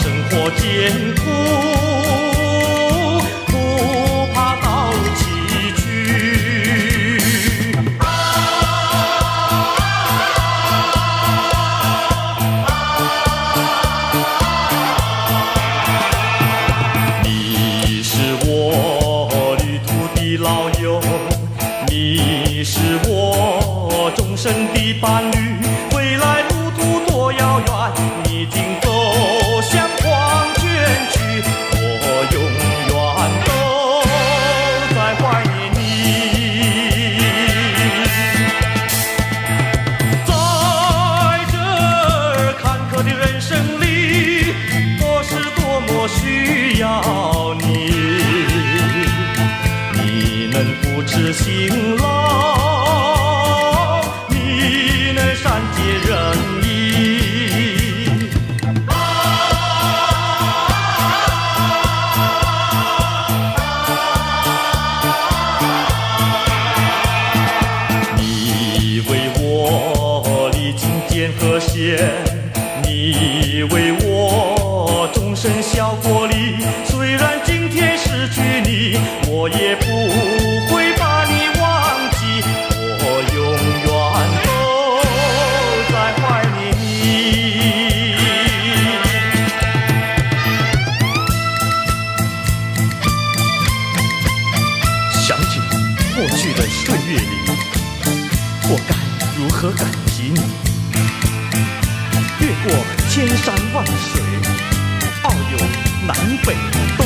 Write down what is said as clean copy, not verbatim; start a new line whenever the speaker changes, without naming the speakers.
生活艰苦，不怕到崎岖。你是我旅途的老友，你是我终生的伴侣，未来路途多遥远，你经走向黄泉去，我永远都在怀念你。在这坎坷的人生里，我是多么需要你，你能扶持辛劳，你能善解人意。你为我历经艰和险，你为我终身效过力。虽然今天失去你，我也不会把你忘记，我永远都在怀念你。想起过去的岁月里，我该如何感激你？越过千山万水，遨游南北东